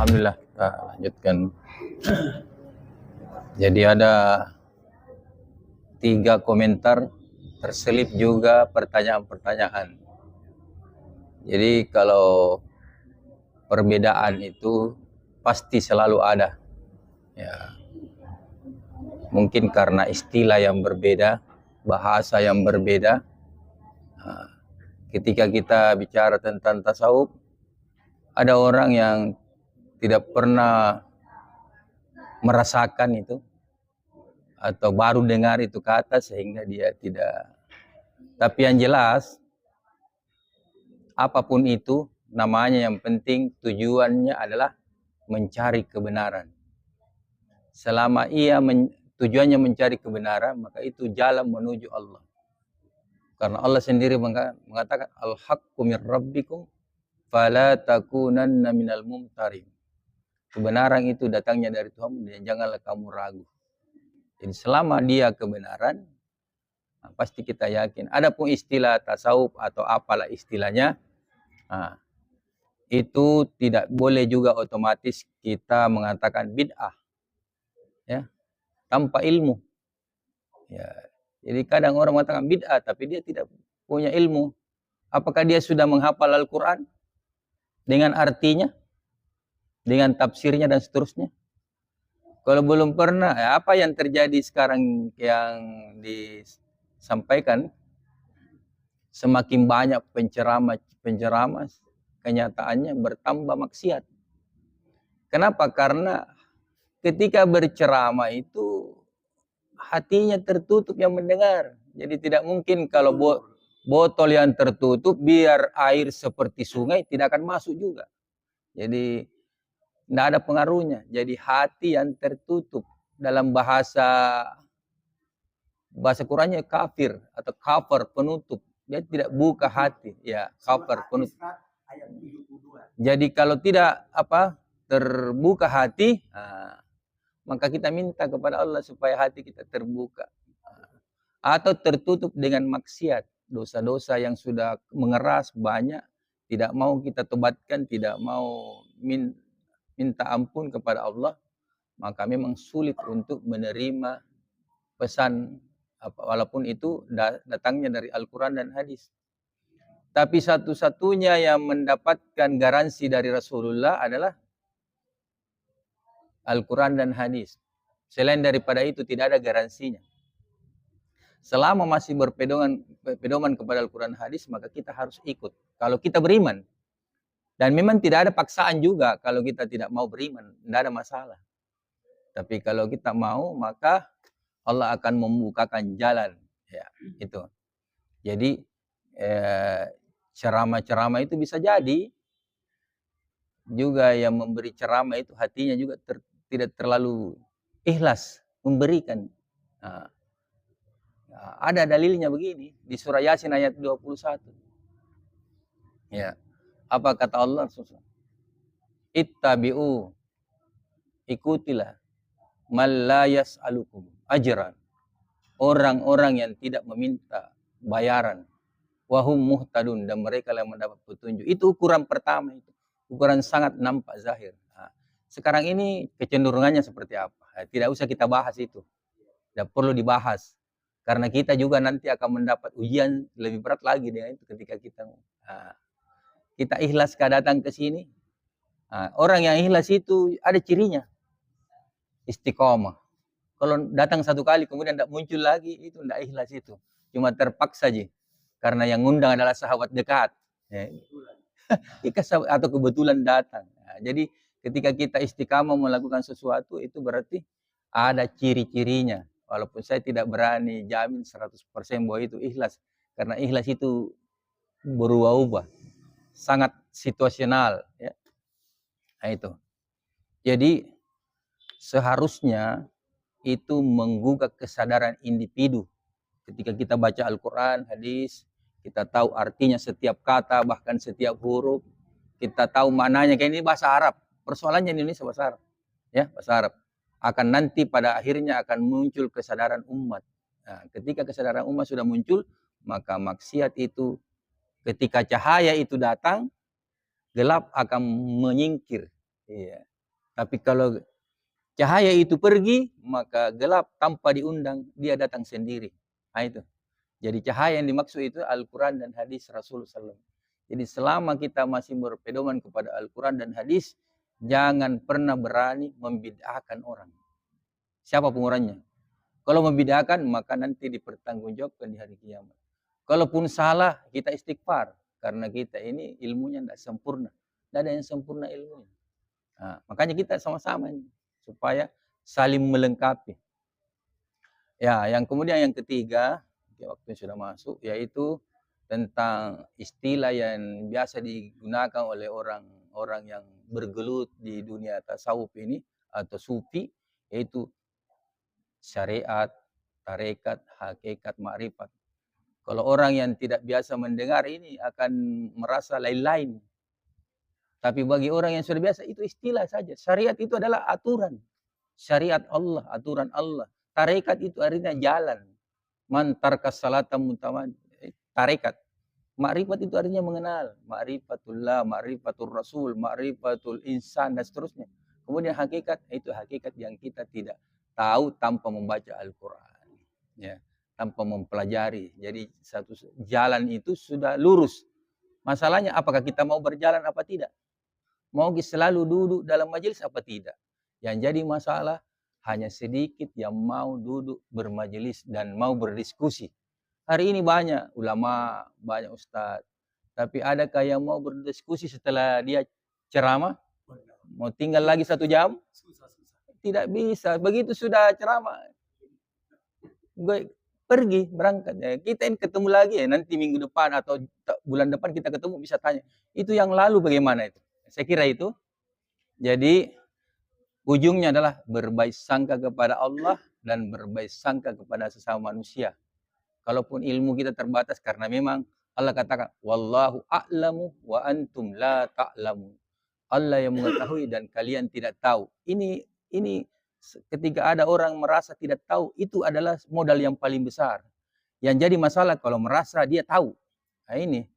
Alhamdulillah, kita lanjutkan. Jadi ada 3 komentar, terselip juga pertanyaan-pertanyaan. Jadi kalau perbedaan itu pasti selalu ada. Ya, mungkin karena istilah yang berbeda, bahasa yang berbeda. Ketika kita bicara tentang tasawuf, ada orang yang tidak pernah merasakan itu atau baru dengar itu kata sehingga dia tidak. Tapi yang jelas, apapun itu namanya, yang penting tujuannya adalah mencari kebenaran. Selama tujuannya mencari kebenaran, maka itu jalan menuju Allah. Karena Allah sendiri mengatakan al-haqqu min rabbikum fala takunanna minal mumtarin. Kebenaran itu datangnya dari Tuhan dan janganlah kamu ragu. Jadi selama dia kebenaran, pasti kita yakin. Adapun istilah tasawuf atau apalah istilahnya, itu tidak boleh juga otomatis kita mengatakan bid'ah, ya, tanpa ilmu. Ya, jadi kadang orang mengatakan bid'ah tapi dia tidak punya ilmu. Apakah dia sudah menghafal Al-Quran dengan artinya, dengan tafsirnya dan seterusnya? Kalau belum pernah, apa yang terjadi sekarang yang disampaikan, semakin banyak penceramah, kenyataannya bertambah maksiat. Kenapa? Karena ketika berceramah itu hatinya tertutup yang mendengar. Jadi tidak mungkin kalau botol yang tertutup biar air seperti sungai tidak akan masuk juga. Jadi tidak ada pengaruhnya. Jadi hati yang tertutup, dalam bahasa Qurannya kafir atau kafir, penutup. Dia tidak buka hati, ya, kafir, penutup. Jadi kalau tidak terbuka hati, maka kita minta kepada Allah supaya hati kita terbuka. Atau tertutup dengan maksiat, dosa-dosa yang sudah mengeras banyak, tidak mau kita tobatkan, tidak mau minta ampun kepada Allah, maka memang sulit untuk menerima pesan walaupun itu datangnya dari Al-Quran dan hadis. Tapi satu-satunya yang mendapatkan garansi dari Rasulullah adalah Al-Quran dan hadis. Selain daripada itu tidak ada garansinya. Selama masih berpedoman kepada Al-Quran dan hadis, maka kita harus ikut. Kalau kita beriman. Dan memang tidak ada paksaan juga kalau kita tidak mau beriman. Tidak ada masalah. Tapi kalau kita mau, maka Allah akan membukakan jalan. Ya, itu. Jadi ceramah-ceramah itu bisa jadi juga yang memberi ceramah itu hatinya juga tidak terlalu ikhlas memberikan. Ada dalilnya begini di surah Yasin ayat 21. Ya. Apa kata Allah? Ittabi'u, ikutilah man la yas'alukum ajran. Orang-orang yang tidak meminta bayaran. Wahum muhtadun, dan mereka yang mendapat petunjuk. Itu ukuran pertama itu. Ukuran sangat nampak zahir. Sekarang ini kecenderungannya seperti apa? Tidak usah kita bahas itu. Tidak perlu dibahas. Karena kita juga nanti akan mendapat ujian lebih berat lagi dengan itu ketika kita ikhlas datang ke sini. Orang yang ikhlas itu ada cirinya. Istiqomah. Kalau datang satu kali kemudian tidak muncul lagi, itu tidak ikhlas itu. Cuma terpaksa aja. Karena yang ngundang adalah sahabat dekat. Ya. Atau kebetulan datang. Jadi ketika kita istiqamah melakukan sesuatu, itu berarti ada ciri-cirinya. Walaupun saya tidak berani jamin 100% bahwa itu ikhlas. Karena ikhlas itu berubah-ubah. Sangat situasional. Ya. Nah, itu. Jadi seharusnya itu menggugah kesadaran individu. Ketika kita baca Al-Quran, hadis, kita tahu artinya setiap kata, bahkan setiap huruf. Kita tahu maknanya. Kayak ini bahasa Arab. Persoalannya di Indonesia bahasa Arab. Ya, bahasa Arab. Akan nanti pada akhirnya akan muncul kesadaran umat. Nah, ketika kesadaran umat sudah muncul, maka maksiat itu, ketika cahaya itu datang, gelap akan menyingkir. Iya. Tapi kalau cahaya itu pergi, maka gelap tanpa diundang, dia datang sendiri. Nah itu. Jadi cahaya yang dimaksud itu Al-Quran dan hadis Rasulullah SAW. Jadi selama kita masih berpedoman kepada Al-Quran dan hadis, jangan pernah berani membid'ahkan orang. Siapapun orangnya. Kalau membid'ahkan, maka nanti dipertanggungjawabkan di hari kiamat. Kalaupun salah, kita istighfar. Karena kita ini ilmunya tidak sempurna. Tidak ada yang sempurna ilmunya. Nah, makanya kita sama-sama ini. Supaya saling melengkapi. Ya, yang kemudian yang ketiga, waktu sudah masuk, yaitu tentang istilah yang biasa digunakan oleh orang-orang yang bergelut di dunia tasawuf ini atau sufi, yaitu syariat, tarekat, hakikat, ma'rifat. Kalau orang yang tidak biasa mendengar ini akan merasa lain-lain. Tapi bagi orang yang sudah biasa itu istilah saja. Syariat itu adalah aturan. Syariat Allah, aturan Allah. Tarekat itu artinya jalan. Man tarkas salata mutaman. Tarekat. Ma'rifat itu artinya mengenal. Ma'rifatullah, ma'rifatul rasul, ma'rifatul insan, dan seterusnya. Kemudian hakikat, itu hakikat yang kita tidak tahu tanpa membaca Al-Quran. Ya, tanpa mempelajari. Jadi satu jalan itu sudah lurus. Masalahnya apakah kita mau berjalan apa tidak? Mau selalu duduk dalam majelis apa tidak? Yang jadi masalah hanya sedikit yang mau duduk bermajelis dan mau berdiskusi. Hari ini banyak ulama, banyak ustadz. Tapi adakah yang mau berdiskusi setelah dia ceramah? Mau tinggal lagi 1 jam? Tidak bisa. Begitu sudah ceramah, gue pergi, berangkat. Ya, kita ini ketemu lagi ya, nanti minggu depan atau bulan depan kita ketemu bisa tanya. Itu yang lalu bagaimana itu? Saya kira itu. Jadi ujungnya adalah berbaik sangka kepada Allah dan berbaik sangka kepada sesama manusia. Kalaupun ilmu kita terbatas karena memang Allah katakan wallahu a'lamu wa antum la ta'lamun. Allah yang mengetahui dan kalian tidak tahu. Ini ketika ada orang merasa tidak tahu, itu adalah modal yang paling besar. Yang jadi masalah kalau merasa dia tahu. Nah ini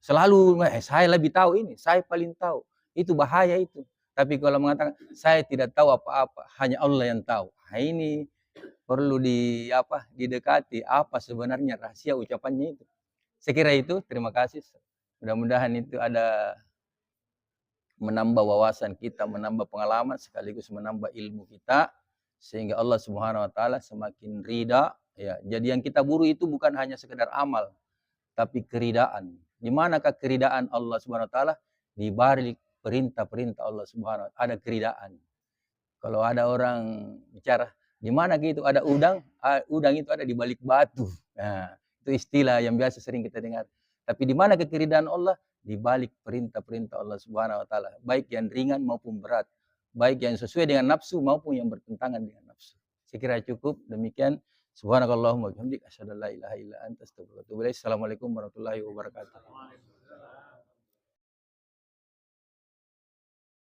selalu saya lebih tahu ini, saya paling tahu. Itu bahaya itu. Tapi kalau mengatakan saya tidak tahu apa-apa, hanya Allah yang tahu. Nah ini perlu didekati apa sebenarnya rahasia ucapannya itu. Saya kira itu, terima kasih. Mudah-mudahan itu ada menambah wawasan kita, menambah pengalaman, sekaligus menambah ilmu kita. Sehingga Allah Subhanahu Wa Taala semakin ridha. Ya, jadi yang kita buru itu bukan hanya sekedar amal, tapi keridaan. Di manakah keridaan Allah Subhanahu Wa Taala? Di balik perintah-perintah Allah Subhanahu Wa Taala ada keridaan. Kalau ada orang bicara, di mana gitu ada udang? Udang itu ada di balik batu. Nah, itu istilah yang biasa sering kita dengar. Tapi di mana keridaan Allah? Di balik perintah-perintah Allah Subhanahu Wa Taala, baik yang ringan maupun berat, baik yang sesuai dengan nafsu maupun yang bertentangan dengan nafsu. Saya kira cukup demikian. Subhanakallahumma wa bihamdika asyhadu an la ilaha illa anta astaghfiruka wa atubu ilaik. Assalamualaikum warahmatullahi wabarakatuh.